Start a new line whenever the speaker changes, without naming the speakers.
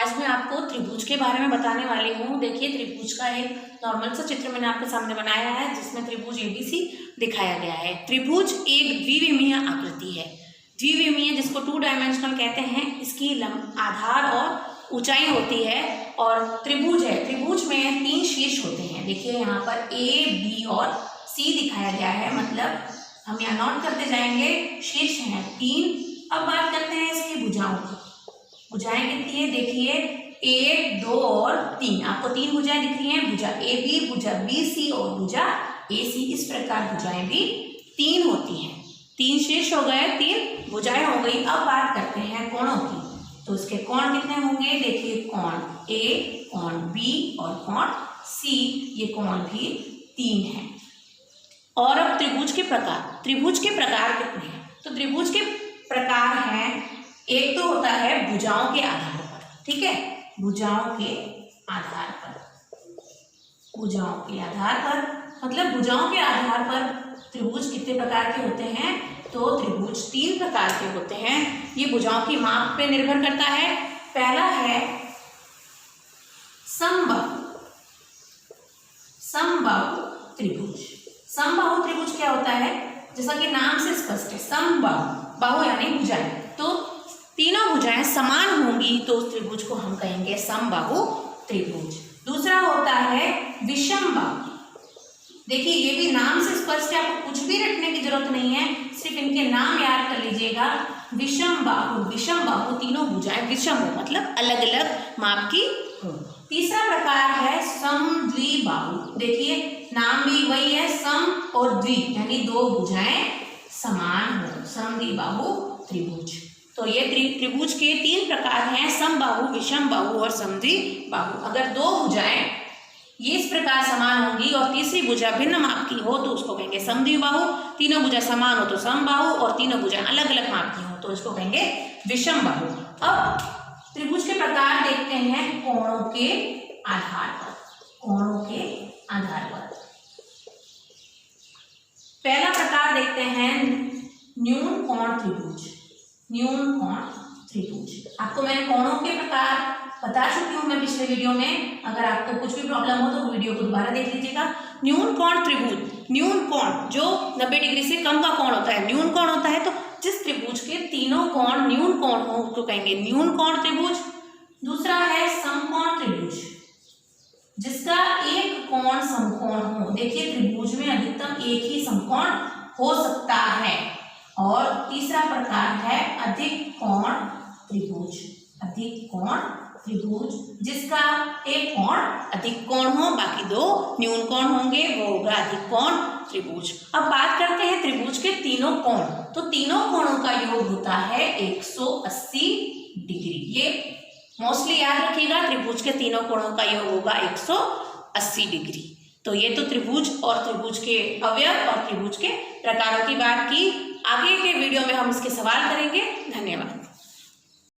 आज मैं आपको त्रिभुज के बारे में बताने वाली हूँ। देखिए, त्रिभुज का एक नॉर्मल सा चित्र मैंने आपके सामने बनाया है जिसमें त्रिभुज ABC दिखाया गया है। त्रिभुज एक द्विविमीय आकृति है। द्विविमीय जिसको 2 डायमेंशनल कहते हैं। इसकी आधार और ऊंचाई होती है और त्रिभुज है। त्रिभुज में 3 शीर्ष होते हैं। देखिए यहाँ पर A, B और C दिखाया गया है, मतलब हम यहाँ नोट करते जाएंगे। शीर्ष हैं 3। अब बात करते हैं इसकी भुजाओं की। भुजाएं कितनी है? देखिए 1, 2 और 3। आपको 3 भुजाएं दिख रही हैं। भुजा AB, भुजा BC और भुजा AC। इस प्रकार भुजाएं भी 3 होती हैं। 3 शीर्ष हो गए, 3 भुजाएं हो गई। अब बात करते हैं कोणों की। तो इसके कोण कितने होंगे? देखिए कोण A, कोण B और कोण C, ये कोण भी 3 है। और अब त्रिभुज के प्रकार। त्रिभुज के प्रकार कितने हैं? तो त्रिभुज के प्रकार हैं, एक तो होता है भुजाओं के आधार पर, ठीक है, भुजाओं के आधार पर। भुजाओं के आधार पर मतलब भुजाओं के आधार पर त्रिभुज कितने प्रकार के होते हैं? तो त्रिभुज 3 प्रकार के होते हैं। ये भुजाओं की माप पे निर्भर करता है। पहला है समबाहु। समबाहु त्रिभुज। समबाहु त्रिभुज क्या होता है? जैसा कि नाम से स्पष्ट है, समबाहु, बाहु यानी भुजाएं, तो तीनों भुजाएं समान होंगी तो उस त्रिभुज को हम कहेंगे समबाहु त्रिभुज। दूसरा होता है विषमबाहु। देखिए ये भी नाम से स्पष्ट है, आपको कुछ भी रटने की जरूरत नहीं है, सिर्फ इनके नाम याद कर लीजिएगा। विषमबाहु। विषमबाहु तीनों भुजाएं विषम हो, मतलब अलग अलग माप की हो। तीसरा प्रकार है समद्विबाहु। देखिए नाम भी वही है, सम और द्वि यानी 2 भुजाएं समान हो, समद्विबाहु त्रिभुज। तो ये त्रिभुज के 3 प्रकार हैं, समबाहु, विषमबाहु और समद्विबाहु। अगर 2 भुजाएं ये इस प्रकार समान होंगी और तीसरी भुजा भिन्न माप की हो तो उसको कहेंगे समद्विबाहु। तीनों भुजा समान हो तो समबाहु और तीनों भुजा अलग अलग माप की हो तो इसको कहेंगे विषमबाहु। अब त्रिभुज के प्रकार देखते हैं कोणों के आधार पर। कोणों के आधार पर पहला प्रकार देखते हैं न्यून कोण त्रिभुज। न्यून कोण त्रिभुज। आपको मैंने कोणों के प्रकार बता चुकी हूँ मैं पिछले वीडियो में। अगर आपको कुछ भी प्रॉब्लम हो तो वीडियो को दोबारा देख लीजिएगा। न्यून कोण त्रिभुज। न्यून कोण जो 90 डिग्री से कम का कोण होता है, न्यून कोण होता है। तो जिस त्रिभुज के तीनों कोण न्यून कोण हो उसको कहेंगे न्यून कोण त्रिभुज। दूसरा है समकोण त्रिभुज, जिसका एक कोण समकोण हो। देखिए त्रिभुज में अधिकतम एक ही समकोण हो सकता है। और तीसरा प्रकार है अधिक कोण त्रिभुज। अधिक कोण त्रिभुज जिसका एक कोण अधिक कोण हो, बाकी 2 न्यून कोण होंगे, वो होगा अधिक कोण त्रिभुज। अब बात करते हैं त्रिभुज के तीनों कोण। तो तीनों कोणों का योग होता है 180 डिग्री। ये मोस्टली याद रखिएगा, त्रिभुज के तीनों कोणों का योग होगा 180 डिग्री। तो ये तो त्रिभुज और त्रिभुज के अवयव और त्रिभुज के प्रकारों की बात की। आगे के वीडियो में हम इसके सवाल करेंगे। धन्यवाद।